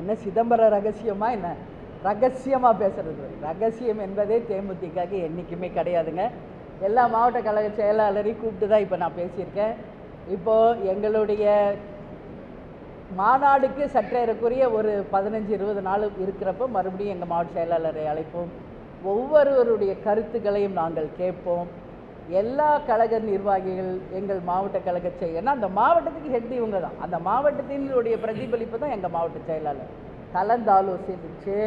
என்ன சிதம்பர ரகசியமா என்ன? ரகசியமாக பேசுறது. ரகசியம் என்பதே தேமுதிகக்கு என்றைக்குமே கிடையாதுங்க. எல்லா மாவட்ட கழக செயலாளரையும் கூப்பிட்டு தான் இப்போ நான் பேசியிருக்கேன். இப்போது எங்களுடைய மாநாடுக்கு சற்றேறக்குரிய ஒரு 15-20 நாள் இருக்கிறப்போ மறுபடியும் எங்கள் மாவட்ட செயலாளரை அழைப்போம். ஒவ்வொருவருடைய கருத்துக்களையும் நாங்கள் கேட்போம். எல்லா கழக நிர்வாகிகள் எங்கள் மாவட்ட கழக ஏன்னா அந்த மாவட்டத்துக்கு ஹெட் இவங்க தான். அந்த மாவட்டத்தினுடைய பிரதிபலிப்பு தான் எங்கள் மாவட்ட செயலாளர் கலந்தாலோசிச்சு.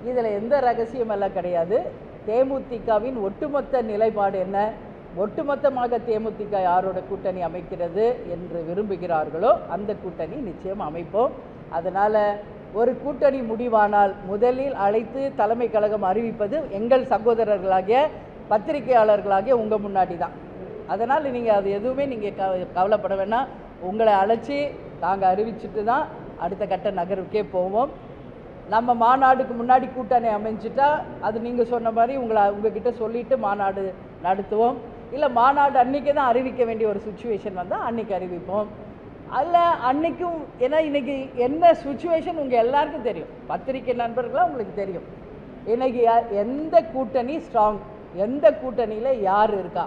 இதில் எந்த ரகசியமெல்லாம் கிடையாது. தேமுதிகவின் ஒட்டுமொத்த நிலைப்பாடு என்ன, ஒட்டுமொத்தமாக தேமுதிக யாரோட கூட்டணி அமைக்கிறது என்று விரும்புகிறார்களோ அந்த கூட்டணி நிச்சயம் அமைப்போம். அதனால் ஒரு கூட்டணி முடிவானால் முதலில் அழைத்து தலைமை கழகம் அறிவிப்பது எங்கள் சகோதரர்களாகிய பத்திரிகையாளர்களாகிய உங்கள் முன்னாடி தான். அதனால் நீங்கள் அது எதுவுமே நீங்கள் கவலைப்பட வேணாம். உங்களை அழைச்சி நாங்கள் அறிவிச்சுட்டு தான் அடுத்த கட்ட நகருக்கே போவோம். நம்ம மாநாடுக்கு முன்னாடி கூட்டணி அமைஞ்சிட்டா அது நீங்கள் சொன்ன மாதிரி உங்ககிட்ட சொல்லிவிட்டு மாநாடு நடத்துவோம். இல்லை மாநாடு அன்றைக்கி தான் அறிவிக்க வேண்டிய ஒரு சுச்சுவேஷன் வந்தால் அன்றைக்கி அறிவிப்போம். அதில் அன்றைக்கும் ஏன்னா இன்றைக்கி என்ன சுச்சுவேஷன் உங்கள் எல்லாருக்கும் தெரியும், பத்திரிகை நண்பர்களாக உங்களுக்கு தெரியும். இன்றைக்கி எந்த கூட்டணி ஸ்ட்ராங், எந்த கூட்டணியில் யார் இருக்கா,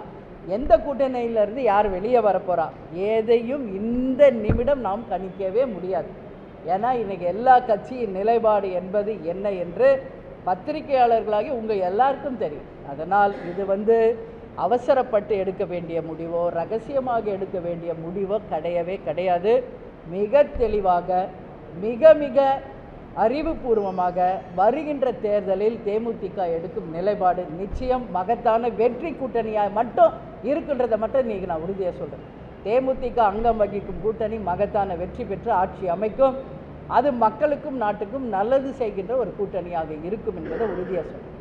எந்த கூட்டணியிலேருந்து யார் வெளியே வரப்போகிறா, எதையும் இந்த நிமிடம் நாம் கணிக்கவே முடியாது. ஏன்னா இன்றைக்கி எல்லா கட்சியின் நிலைப்பாடு என்பது என்ன என்று பத்திரிகையாளர்களாகி உங்கள் எல்லாருக்கும் தெரியும். அதனால் இது அவசரப்பட்டு எடுக்க வேண்டிய முடிவோ ரகசியமாக எடுக்க வேண்டிய முடிவோ கிடையவே கிடையாது. மிக தெளிவாக மிக மிக அறிவுபூர்வமாக வருகின்ற தேர்தலில் தேமுதிக எடுக்கும் நிலைப்பாடு நிச்சயம் மகத்தான வெற்றி கூட்டணியாக மட்டும் இருக்கின்றதை மட்டும் இன்றைக்கி நான் உறுதியாக சொல்கிறேன். தேமுதிக அங்கம் வகிக்கும் கூட்டணி மகத்தான வெற்றி பெற்று ஆட்சி அமைக்கும். அது மக்களுக்கும் நாட்டுக்கும் நல்லது செய்கின்ற ஒரு கூட்டணியாக இருக்கும் என்பதை உறுதியாக சொல்கிறேன்.